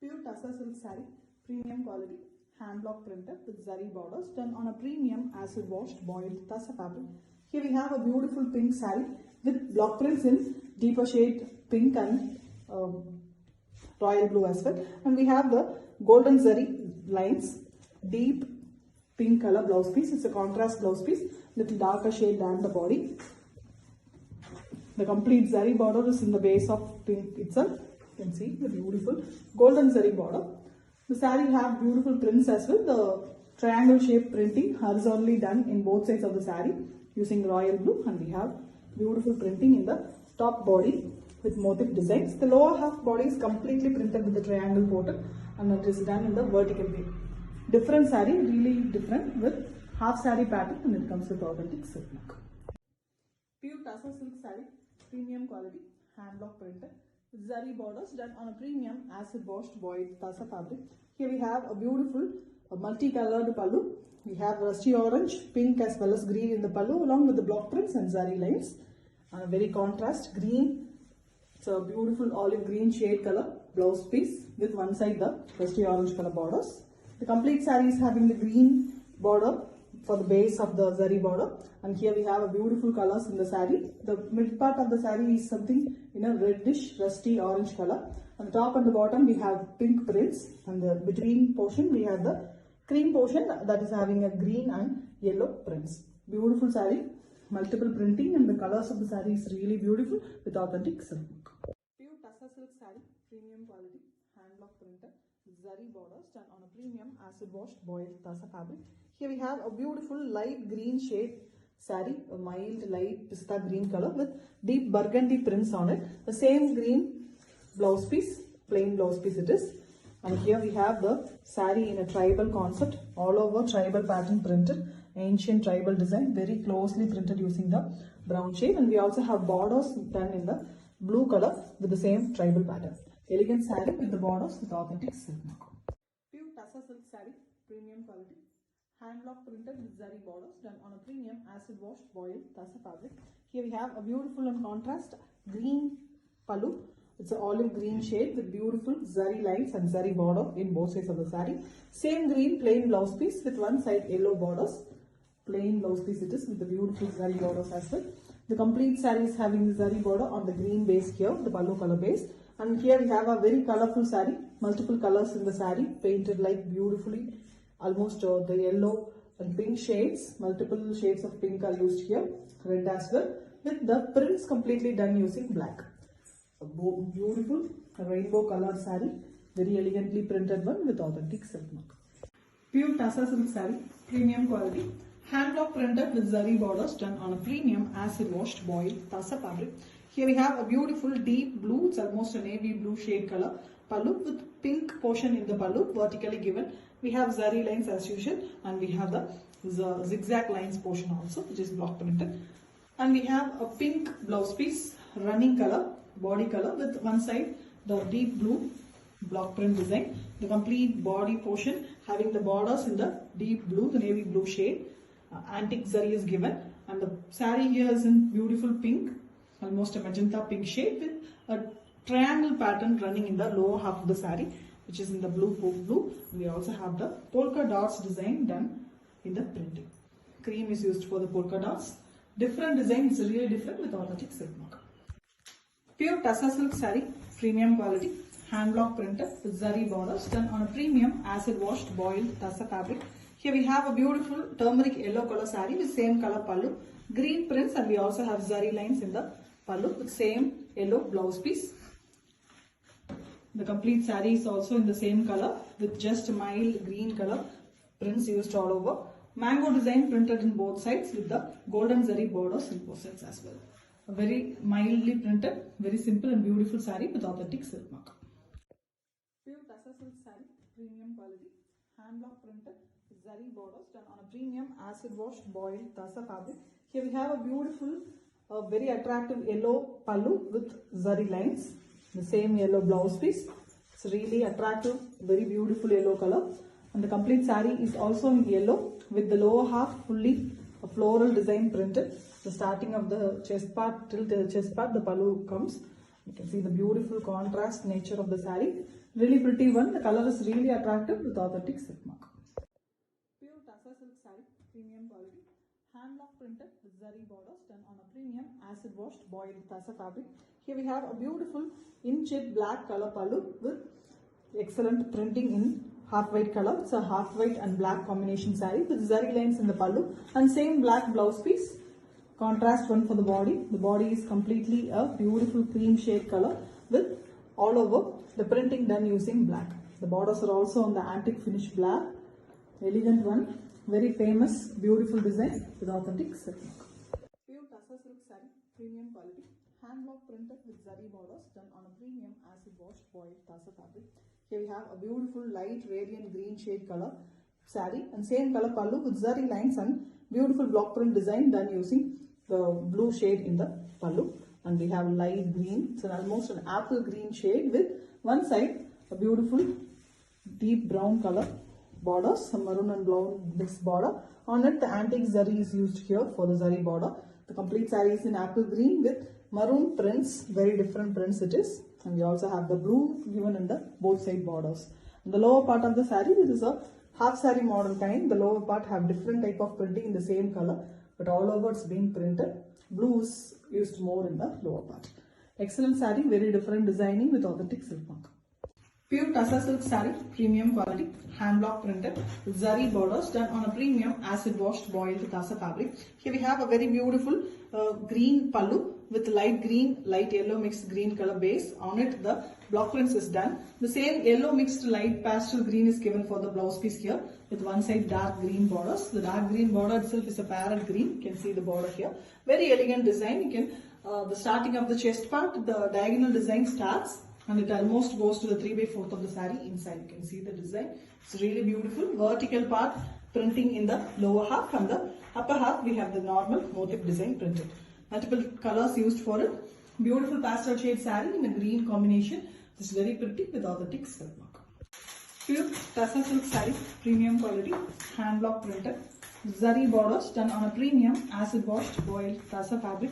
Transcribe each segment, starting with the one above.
Pure Tussar silk saree, premium quality, hand block printed with zari borders done on a premium acid washed boiled Tussar fabric. Here we have a beautiful pink saree with block prints in deeper shade pink and royal blue as well. And we have the golden zari lines, deep pink color blouse piece. It's a contrast blouse piece, little darker shade than the body. The complete zari border is in the base of pink itself. You can see the beautiful golden zari border. The saree have beautiful prints as well. The triangle shape printing horizontally done in both sides of the saree using royal blue, and we have beautiful printing in the top body with motif designs. The lower half body is completely printed with the triangle pattern, and it is done in the vertical way. Different saree, really different, with half saree pattern, and it comes with authentic silk mark. Pure Tussar silk saree, premium quality, hand block printed, zari borders done on a premium acid washed boiled Tussar fabric. Here we have a beautiful multicolored pallu. We have rusty orange, pink as well as green in the pallu, along with the block prints and zari lines. And a very contrast green. It's a beautiful olive green shade color blouse piece with one side the rusty orange color borders. The complete saree is having the green border for the base of the zari border, and here we have a beautiful colors in the saree. The mid part of the saree is something in a reddish rusty orange color. On the top and the bottom we have pink prints, and the between portion we have the cream portion that is having a green and yellow prints. Beautiful saree, multiple printing, and the colors of the saree is really beautiful with authentic silk. Pure Tussar silk saree, premium quality, hand block printed, zari borders done on a premium acid washed boiled Tussar fabric. Here we have a beautiful light green shade saree, a mild light pista green color with deep burgundy prints on it. The same green blouse piece, plain blouse piece it is. And here we have the saree in a tribal concept, all over tribal pattern printed, ancient tribal design, very closely printed using the brown shade. And we also have borders done in the blue color with the same tribal pattern. Elegant saree with the borders with authentic silk mark. Pure Tussar silk saree, premium quality, hand block printed with zari borders done on a premium acid washed boiled Tussar fabric. Here we have a beautiful and contrast green pallu. It's an olive green shade with beautiful zari lines and zari border in both sides of the saree. Same green plain blouse piece with one side yellow borders. Plain blouse piece it is with the beautiful zari borders as well. The complete saree is having the zari border on the green base here, the pallu color base. And here we have a very colorful saree, multiple colors in the saree, painted like beautifully, almost the yellow and pink shades, multiple shades of pink are used here, red as well, with the prints completely done using black. A beautiful rainbow colored saree, very elegantly printed one with authentic silk mark. Pure Tussar silk saree, premium quality, hand block printed with zari borders done on a premium acid washed boiled Tussar fabric. Here we have a beautiful deep blue, it's almost a navy blue shade color pallu with pink portion in the pallu vertically given. We have zari lines as usual, and we have the zigzag lines portion also, which is block printed. And we have a pink blouse piece, running color, body color with one side the deep blue block print design. The complete body portion having the borders in the deep blue, the navy blue shade. Antique zari is given, and the saree here is in beautiful pink, almost a magenta pink shade with a triangle pattern running in the lower half of the saree, which is in the blue. We also have the polka dots design done in the printing. Cream is used for the polka dots. Different design, is really different with authentic silk mark. Pure Tussar silk saree, premium quality, hand block printed with zari borders done on a premium acid washed boiled Tussar fabric. Here we have a beautiful turmeric yellow color saree with same color pallu, green prints, and we also have zari lines in the pallu with same yellow blouse piece. The complete saree is also in the same color with just mild green color prints used all over. Mango design printed in both sides with the golden zari borders in both sides as well. A very mildly printed, very simple and beautiful saree with authentic silk mark. Pure Tussar silk saree, premium quality, hand block printed with zari borders done on a premium acid washed boiled Tussar fabric. Here we have a beautiful, very attractive yellow pallu with zari lines. The same yellow blouse piece. It's really attractive, very beautiful yellow color. And the complete saree is also in yellow with the lower half fully a floral design printed. The starting of the chest part till the chest part, the pallu comes. You can see the beautiful contrast nature of the saree. Really pretty one. The color is really attractive with authentic silk mark. Pure Tassa silk saree, premium quality. Hand block printed with zari borders done on a premium acid washed boiled Tassa fabric. Here we have a beautiful in-jet black color pallu with excellent printing in half white color. It's a half white and black combination saree with zari lines in the pallu and same black blouse piece. Contrast one for the body. The body is completely a beautiful cream shade color with all over the printing done using black. The borders are also on the antique finish black. Elegant one. Very famous, beautiful design with authentic silk. Pure Tassa silk saree, premium quality. Hand block printed with zari borders done on a premium acid washed boiled Tassa fabric. Here we have a beautiful light radiant green shade color saree and same color pallu with zari lines and beautiful block print design done using the blue shade in the pallu. And we have light green, it's almost an apple green shade with one side a beautiful deep brown color borders, some maroon and brown mixed border. On it the antique zari is used here for the zari border. The complete saree is in apple green with maroon prints, very different prints it is. And we also have the blue given in the both side borders. In the lower part of the saree, this is a half saree model kind. The lower part have different type of printing in the same color, but all over it's been printed. Blue is used more in the lower part. Excellent saree, very different designing with authentic silk mark. Pure Tassa silk saree, premium quality, hand block printed with zari borders done on a premium acid washed boiled Tassa fabric. Here we have a very beautiful green pallu with light green, light yellow mixed green color base. On it the block prints is done. The same yellow mixed light pastel green is given for the blouse piece here with one side dark green borders. The dark green border itself is a parrot green. You can see the border here. Very elegant design. You can the starting of the chest part, the diagonal design starts and it almost goes to the 3/4 of the saree inside. You can see the design. It's really beautiful. Vertical part printing in the lower half and the upper half we have the normal motif design printed. Multiple colors used for it. Beautiful pastel shade saree in a green combination. It's very pretty with authentic silk mark. Pure Tassa silk saree, premium quality, hand block printed. Zari borders done on a premium acid washed boiled Tassa fabric.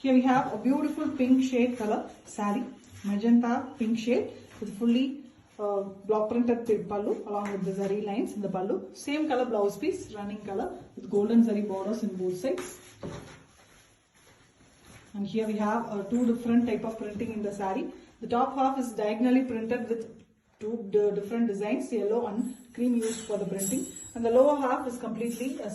Here we have a beautiful pink shade color saree, magenta pink shade with fully block printed pallu along with the zari lines in the pallu. Same color blouse piece, running color with golden zari borders in both sides. And here we have two different type of printing in the saree. The top half is diagonally printed with two different designs, yellow and cream used for the printing. And the lower half is completely a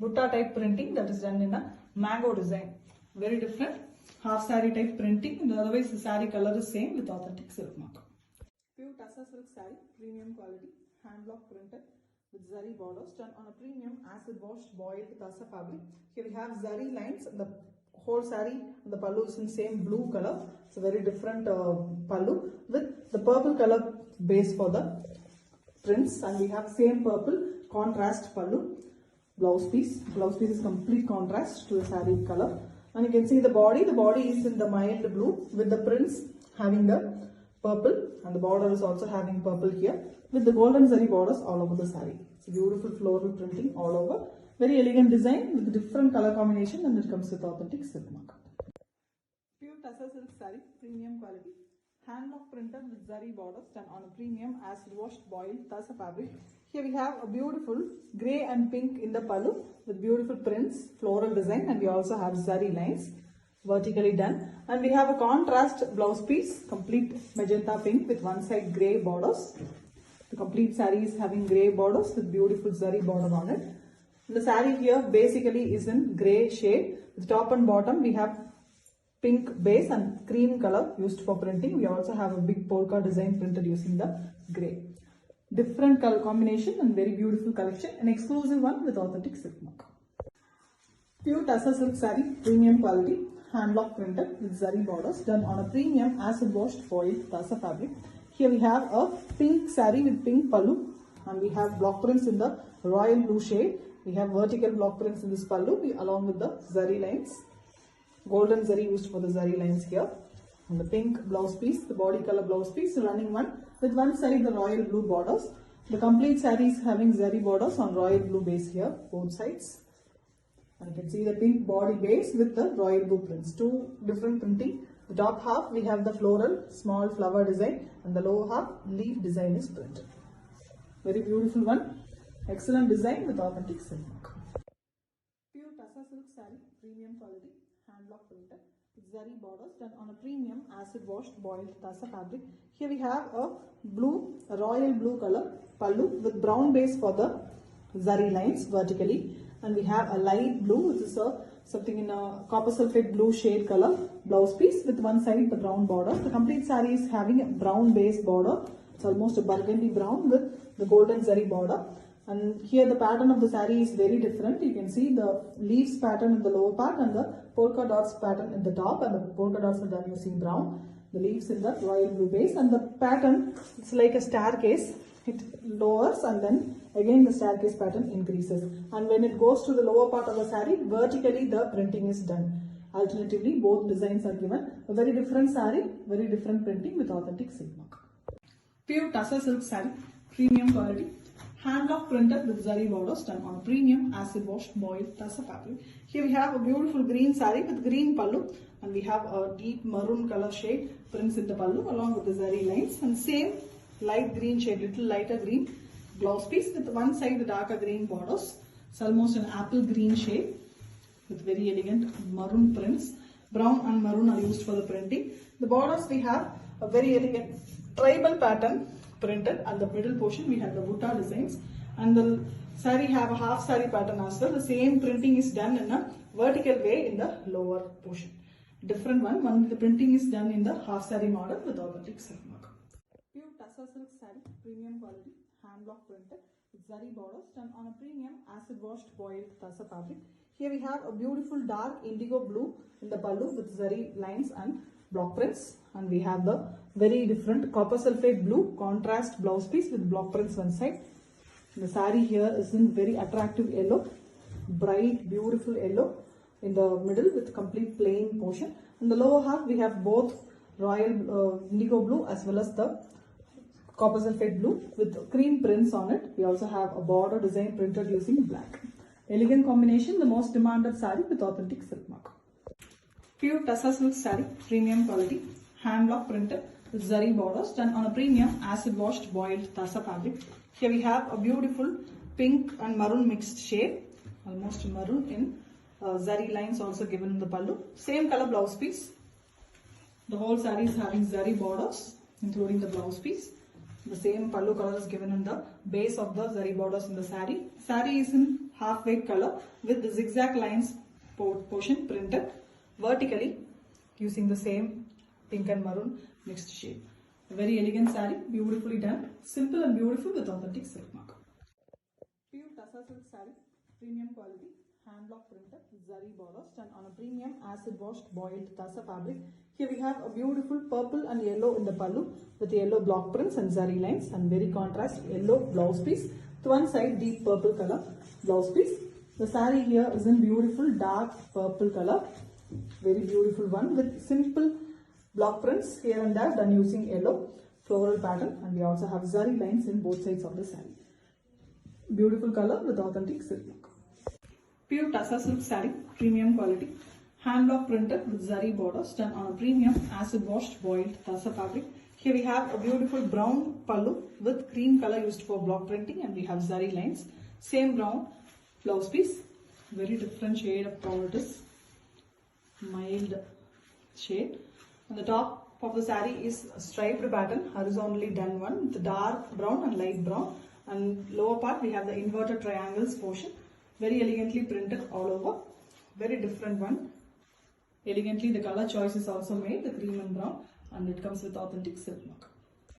butta type printing that is done in a mango design. Very different half saree type printing, and otherwise the saree color is same with authentic silk mark. Pure Tassa silk saree, premium quality, hand block printed with zari borders done on a premium acid washed boiled Tassa fabric. Here we have zari lines. The whole saree and the pallu is in same blue color. It's a very different pallu with the purple color base for the prints, and we have same purple contrast pallu. Blouse piece is complete contrast to the saree color. And you can see the body is in the mild blue with the prints having the purple, and the border is also having purple here with the golden zari borders all over the saree. It's a beautiful floral printing all over. Very elegant design with different color combination, and it comes with authentic silk mark. Pure Tassa silk saree, premium quality, hand block printed with zari borders done on a premium acid washed boiled Tassa fabric. Here we have a beautiful grey and pink in the pallu with beautiful prints, floral design, and we also have zari lines vertically done. And we have a contrast blouse piece, complete magenta pink with one side grey borders. The complete saree is having grey borders with beautiful zari border on it. The saree here basically is in grey shade. The top and bottom we have pink base and cream color used for printing. We also have a big polka design printed using the grey. Different color combination and very beautiful collection. An exclusive one with authentic silk mark. Pure Tassa silk saree, premium quality, hand block printed with zari borders done on a premium acid washed foiled Tassa fabric. Here we have a pink saree with pink pallu, and we have block prints in the royal blue shade. We have vertical block prints in this pallu along with the zari lines. Golden zari used for the zari lines here. And the pink blouse piece, the body color blouse piece, running one with one side the royal blue borders. The complete saree is having zari borders on royal blue base here, both sides. And you can see the pink body base with the royal blue prints. Two different printing. The top half we have the floral small flower design and the lower half leaf design is printed. Very beautiful one. Excellent design with authentic silk mark. Pure Tassa silk saree, premium quality, hand block printed with zari borders done on a premium acid washed boiled Tassa fabric. Here we have a royal blue color pallu with brown base for the zari lines vertically, and we have a light blue, which is something in a copper sulphate blue shade color blouse piece with one side the brown border. The complete saree is having a brown base border. It's almost a burgundy brown with the golden zari border. And here the pattern of the saree is very different. You can see the leaves pattern in the lower part and the polka dots pattern in the top, and the polka dots are done using brown. The leaves in the royal blue base, and the pattern, it's like a staircase. It lowers and then again the staircase pattern increases. And when it goes to the lower part of the saree, vertically the printing is done. Alternatively, both designs are given. A very different saree, very different printing with authentic silk mark. Pure Tassa silk saree, premium quality. Hand block printed with zari borders done on a premium acid washed boiled Tassa fabric. Here we have a beautiful green saree with green pallu, and we have a deep maroon color shade prints in the pallu along with the zari lines, and same light green shade, little lighter green blouse piece with one side the darker green borders. It's almost an apple green shade with very elegant maroon prints. Brown and maroon are used for the printing. The borders we have a very elegant tribal pattern printed, and the middle portion we have the butta designs, and the saree have a half saree pattern as well. The same printing is done in a vertical way in the lower portion. Different one the printing is done in the half saree model with authentic silk mark. Pure Tassa silk saree, premium quality, hand block printed with zari borders done on a premium acid washed boiled Tassa fabric. Here we have a beautiful dark indigo blue in the pallu with zari lines and block prints, and we have the very different copper sulphate blue contrast blouse piece with block prints one side. The saree here is in very attractive yellow, bright beautiful yellow in the middle with complete plain portion. In the lower half we have both royal indigo blue as well as the copper sulphate blue with cream prints on it. We also have a border design printed using black. Elegant combination, the most demanded saree with authentic silk mark. Pure Tassa silk saree, premium quality, hand block printed with zari borders done on a premium acid washed boiled Tassa fabric. Here we have a beautiful pink and maroon mixed shade, almost maroon in zari lines also given in the pallu. Same color blouse piece. The whole saree is having zari borders including the blouse piece. The same pallu color is given in the base of the zari borders in the saree. Saree is in half weight color with the zigzag lines portion printed vertically using the same pink and maroon mixed shade. A very elegant saree, beautifully done, simple and beautiful with authentic silk mark. Pure Tassa silk saree, premium quality, hand block printed with zari borders done on a premium acid washed boiled Tassa fabric. Here we have a beautiful purple and yellow in the pallu with yellow block prints and zari lines, and very contrast yellow blouse piece with one side deep purple color blouse piece. The saree here is in beautiful dark purple color, very beautiful one with simple block prints here and there done using yellow floral pattern, and we also have zari lines in both sides of the saree. Beautiful color with authentic silk mark. Pure Tassa silk saree, premium quality, hand block printed with zari borders done on a premium acid washed boiled Tassa fabric. Here we have a beautiful brown pallu with cream color used for block printing, and we have zari lines. Same brown blouse piece, very different shade of brown it is, mild shade. On the top of the saree is a striped pattern, horizontally done one with dark brown and light brown, and lower part we have the inverted triangles portion, very elegantly printed all over, very different one. Elegantly the color choice is also made, the cream and brown, and it comes with authentic silk mark.